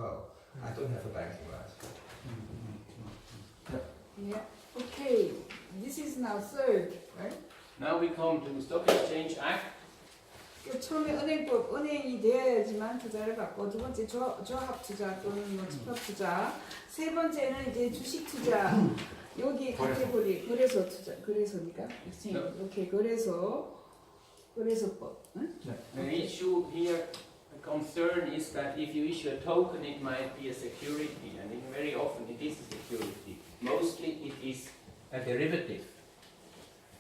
Well, I don't have a banking license. Yeah. Okay. This is now third, right? Now we come to Stock Exchange Act. 그 처음에 은행법, 은행이 되어야지만 투자를 받고, 두 번째 조합 투자 또는 뭐 집합 투자, 세 번째는 이제 주식 투자. 여기 카테고리 거래소 투자, 거래소니까. 이렇게 거래소법. 응? The issue here, the concern is that if you issue a token, it might be a security, and very often it is a security. Mostly it is a derivative.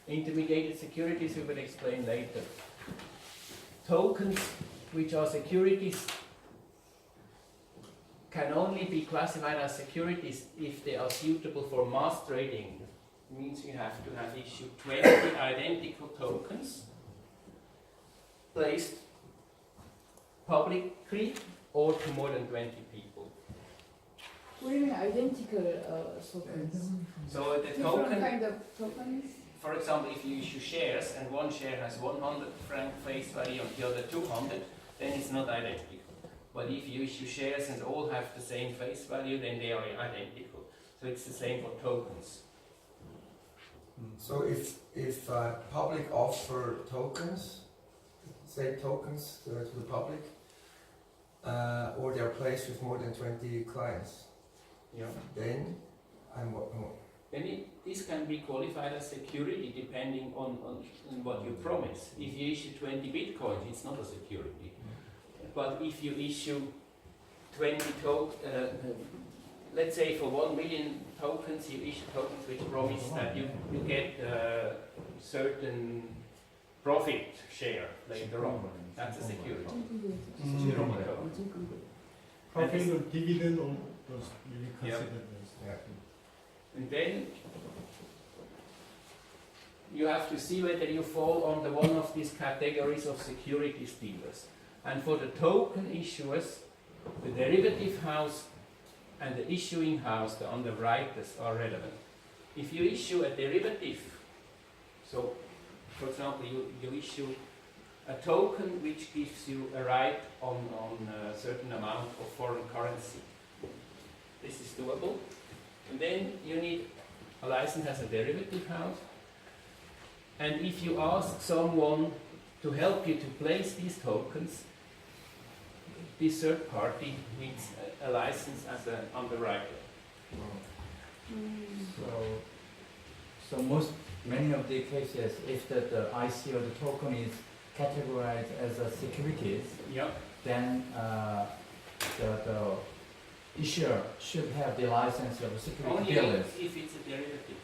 Intermediated securities we will explain later. Tokens, which are securities, can only be classified as securities if they are suitable for mass trading. It means you have to have issued 20 identical tokens placed publicly or to more than 20 people. What do you mean identical tokens? So the Different token, kind of tokens? for example, if you issue shares and one share has 100 franc face value and the other 200, then it's not identical. But if you issue shares and all have the same face value, then they are identical. So it's the same for tokens. So if public offer tokens, say tokens to the public, or they are placed with more than 20 clients, Yeah. then Then this can be qualified as security depending on what you promise. If you issue 20 bitcoins, it's not a security. But if you issue 20 let's say for 1 million tokens, you issue tokens which promise that you get certain profit share later on. That's a security. Profit or dividend or those you consider those. And then you have to see whether you fall under one of these categories of securities dealers. And for the token issuers, the derivative house and the issuing house, the underwriters, are relevant. If you issue a derivative, so for example, you issue a token which gives you a right on a certain amount of foreign currency. This is doable. And then you need a license as a derivative house. And if you ask someone to help you to place these tokens, this third party needs a license as an underwriter. So many of the cases, if the IC or the token is categorized as a securities, Yeah. then the issuer should have the license of a security Only dealers. if it's a derivative.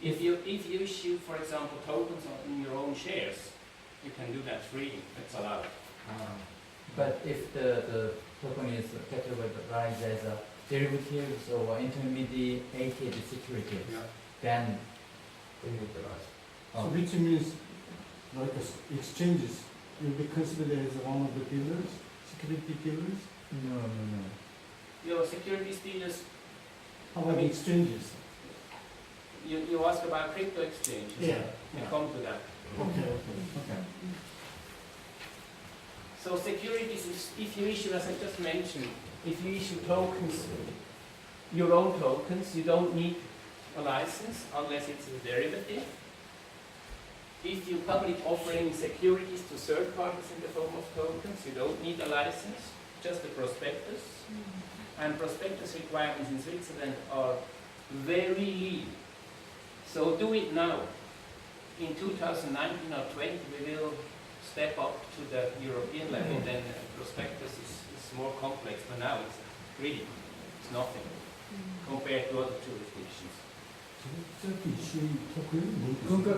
If you issue, for example, tokens on your own shares, you can do that freely. That's allowed. But if the token is categorized as a derivatives or intermediated securities, then they need the license. So which means like exchanges will be considered as one of the dealers, security dealers. no. Your securities dealers, How about exchanges? you ask about crypto exchanges. Yeah. We come to that. Okay. So securities, if you issue, as I just mentioned, if you issue tokens, your own tokens, you don't need a license unless it's a derivative. If you public offering securities to third parties in the form of tokens, you don't need a license, just a prospectus. And prospectus requirements in Switzerland are very lean. So do it now. In 2019 or 20, we will step up to the European level. Then the prospectus is more complex, but now it's nothing compared to other jurisdictions. 그러니까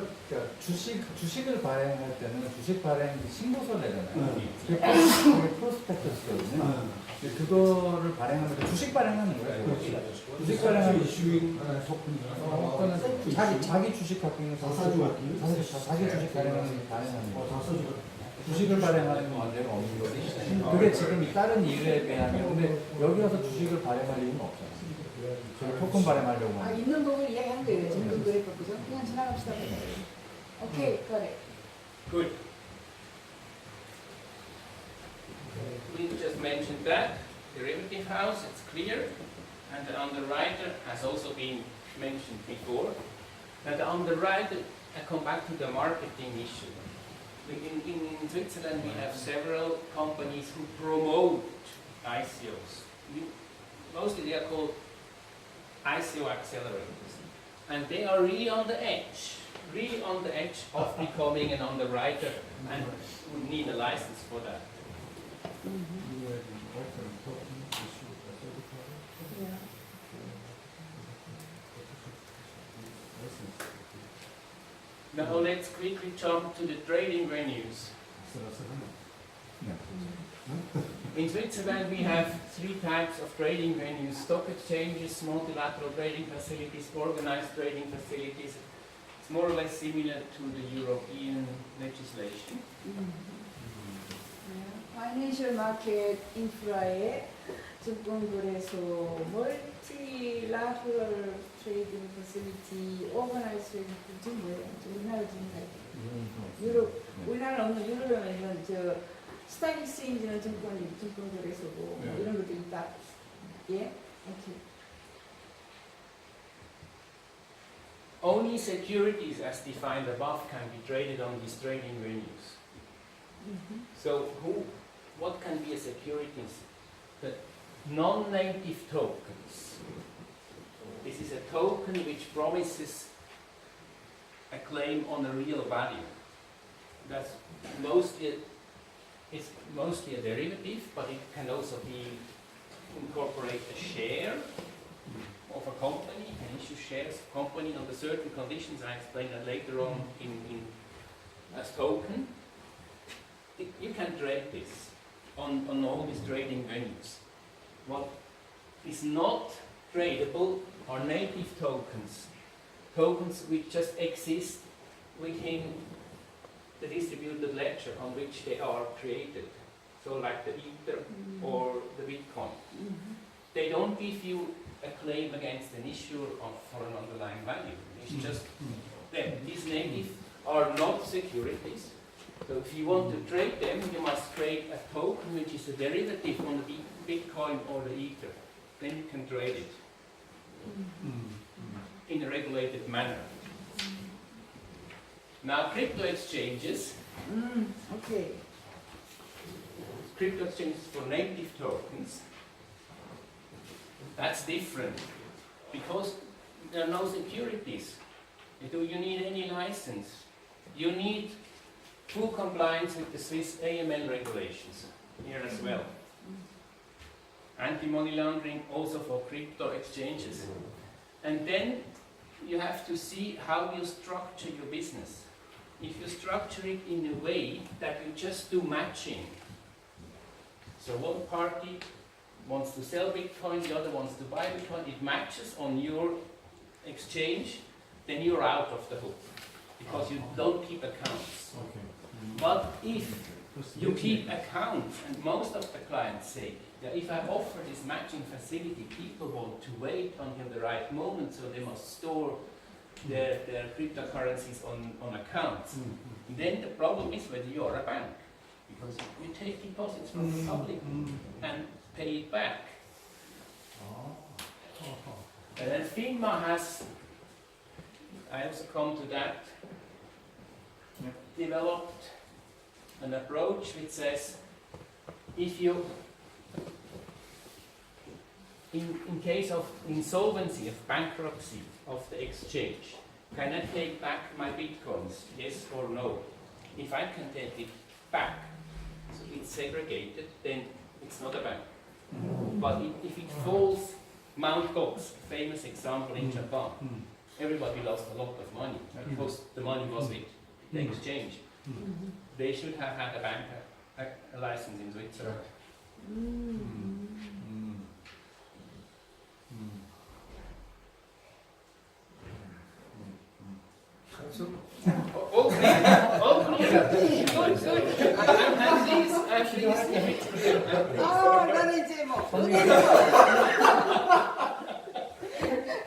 주식을 발행할 때는 주식 발행 신고서를 내잖아요. 그게 프로스펙터스거든요. 그거를 발행하면 주식 발행하는 거예요. 주식 발행하면 토큰은 자기 주식 갖고 있는 자기 주식 발행하는 거예요. 주식을 발행하는 건 문제가 없는 거지. 그게 지금 다른 이유에 비하면 근데 여기 와서 주식을 발행할 이유는 없잖아요. 토큰 발행하려고 하면. 있는 부분 이야기하는 거예요. 지금 그래서 그냥 지나갑시다. 오케이, 그래. Good. We just mentioned that. derivative house, it's clear, and the underwriter has also been mentioned before. Now the underwriter, I come back to the marketing issue. In Switzerland we have several companies who promote ICOs. Mostly they are called ICO accelerators. And they are really on the edge of becoming an underwriter and would need a license for that. Yeah. Now let's quickly jump to the trading venues. In Switzerland we have 3 types of trading venues: stock exchanges, multilateral trading facilities, organized trading facilities. It's more or less similar to the European legislation. 파이낸셜 마켓 인프라의 증권거래소, 멀티라테럴 트레이딩 패시리티, 오버나이즈 트레이딩 패시리티 뭐예요? 우리나라 유럽, 우리나라 없는 유럽에는 저 스탁 익스체인지는 증권거래소고 뭐 이런 것도 있다. 예? 오케이. Only securities as defined above can be traded on these trading venues. So what can be a securities? The non-native tokens. This is a token which promises a claim on a real value. That's it's mostly a derivative, but it can also incorporate a share of a company. You can issue shares of a company under certain conditions. I explain that later on in as token. You can trade this on all these trading venues. What is not tradable are native tokens. Tokens which just exist within the distributed ledger on which they are created. So like the Ether or the Bitcoin. They don't give you a claim against an issuer for an underlying value. It's just them. These native are not securities. So if you want to trade them, you must trade a token which is a derivative on the Bitcoin or the Ether. Then you can trade it in a regulated manner. Now crypto exchanges. Okay. Crypto exchanges for native tokens. That's different because there are no securities. Do you need any license? You need full compliance with the Swiss AML regulations here as well. Anti-money laundering also for crypto exchanges. And then you have to see how you structure your business. If you structure it in a way that you just do matching, so one party wants to sell Bitcoin, the other wants to buy Bitcoin, it matches on your exchange, then you're out of the hook because you don't keep accounts. Okay. But if you keep accounts, and most of the clients say, that if I offer this matching facility, people want to wait until the right moment, so they must store their cryptocurrencies on accounts. Then the problem is whether you are a bank, because you take deposits from the public and pay it back. And then FINMA has, I also come to that, developed an approach which says, if you, in case of insolvency, of bankruptcy of the exchange, can I take back my Bitcoins, yes or no? If I can take it back, so it's segregated, then it's not a bank. But if it falls, Mt. Gox, famous example in Japan, everybody lost a lot of money because the money was with the exchange. They should have had a bank, a license in Switzerland. All clear. All clear. Good, good. At least if it's clear. 나는 이제 뭐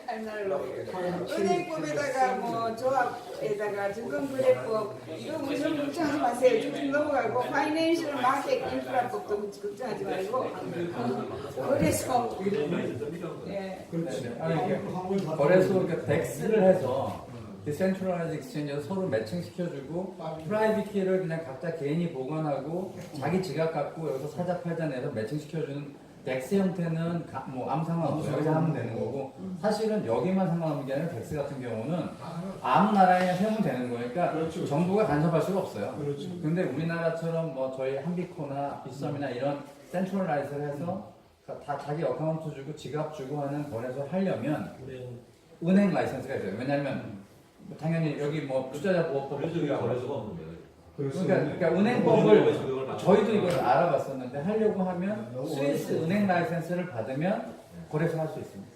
I'm not 은행법에다가 뭐 조합에다가 증권거래법 이거 무슨 걱정하지 마세요. 좀 넘어가고 파이낸셜 마켓 인프라법도 걱정하지 말고 거래소 예. 그렇지. 아니, 이게 거래소 그러니까 덱스를 해서 디센트럴라이즈 익스체인지에서 서로 매칭시켜주고 프라이빗 키를 그냥 각자 개인이 보관하고 자기 지갑 갖고 여기서 사자 팔자 내서 매칭시켜주는 덱스 형태는 뭐 아무 상관없어요. 여기서 하면 되는 거고 사실은 여기만 상관없는 게 아니라 덱스 같은 경우는 아무 나라에 세우면 되는 거니까 그렇죠. 정부가 간섭할 수가 없어요. 그렇죠. 근데 우리나라처럼 뭐 저희 한비코나 비썸이나 이런 센트럴라이즈를 해서 다 자기 어카운트 주고 지갑 주고 하는 거래소 하려면 은행 라이선스가 있어요. 왜냐하면 당연히 여기 뭐 투자자 보호법 거래소가 없는데. 그러니까 은행법을 저희도 이걸 알아봤었는데 하려고 하면 스위스 은행 라이센스를 받으면 거래소 할 수 있습니다.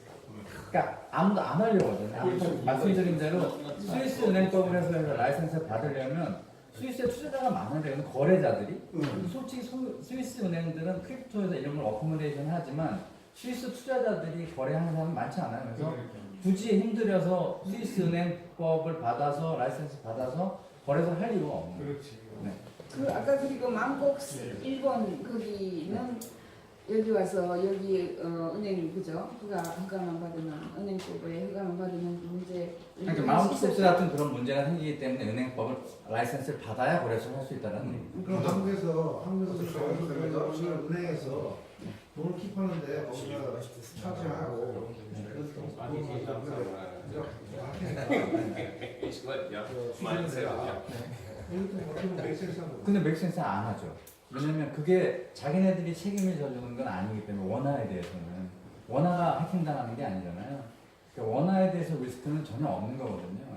그러니까 아무도 안 하려고 하잖아요. 아까 말씀드린 대로 스위스 은행법을 해서 라이센스를 받으려면 스위스에 투자자가 많은 데는 거래자들이 솔직히 스위스 은행들은 크립토에서 이런 걸 어코모데이션 하지만 스위스 투자자들이 거래하는 사람은 많지 않아요. 그래서 굳이 힘들여서 스위스 은행법을 받아서 라이센스 받아서 거래소 할 이유가 없는 거예요. 그렇지. 네. 그 아까 그리고 만곡 일본 거기는 여기 와서 여기 은행 그죠? 허가만 받으면 은행법에 허가만 받으면 문제. 그러니까 마운트스 같은 그런 문제가 생기기 때문에 은행법을 라이센스를 받아야 거래소를 할 수 있다는 얘기예요. 그럼 한국에서 은행에서 돈을 킵하는데 거기가 차지하고 근데 맥센스 안 하죠. 왜냐면 그게 자기네들이 책임을 져주는 건 아니기 때문에 원화에 대해서는 원화가 해킹당하는 게 아니잖아요. 그러니까 원화에 대해서 리스크는 전혀 없는 거거든요.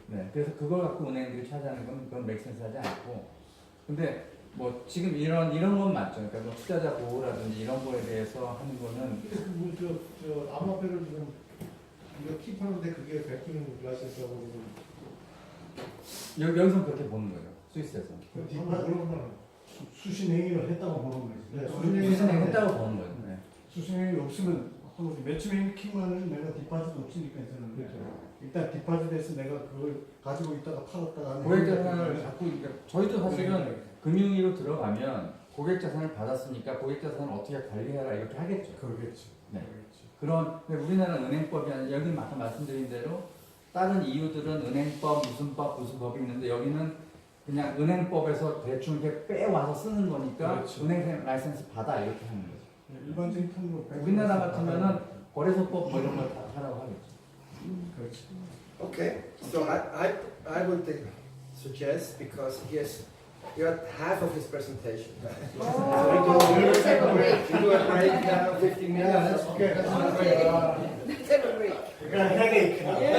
네, 그래서 그걸 갖고 은행들이 차지하는 건 그건 맥센스 하지 않고. 근데 뭐 지금 이런 건 맞죠. 그러니까 뭐 투자자 보호라든지 이런 거에 대해서 하는 거는 저 암호화폐를 지금 이거 킵하는데 그게 백킹 라이센스라고 여기서 그렇게 보는 거예요. 스위스에서. 그러면 수신행위를 했다고 보는 거지. 네, 수신행 했다고 보는 거예요. 네. 수신행위 없으면 매치메인 킹만은 내가 디파짓 없으니까 저는 그렇죠. 일단 디파짓해서 내가 그걸 가지고 있다가 팔았다가 하는 고객 자산을 자꾸 그러니까 저희도 사실은 금융위로 들어가면 고객 자산을 받았으니까 고객 자산을 어떻게 관리해라 이렇게 하겠죠. 그러겠지. 네. 그런 우리나라는 은행법이 아니라 여기 아까 말씀드린 대로 다른 EU들은 은행법 무슨 법이 있는데 여기는 그냥 은행법에서 대충 이렇게 빼와서 쓰는 거니까 그렇죠. 은행 라이센스 받아 이렇게 하는 거죠. 일반적인 통으로 우리나라 같으면은 거래소법 뭐 이런 걸 다 하라고 하겠죠. 그렇지. Okay, so I would suggest, because you're at half of his presentation. Oh, let's have a break. We do a break now, 15 minutes. Okay, that's Let's have a break. got a headache now. Yeah.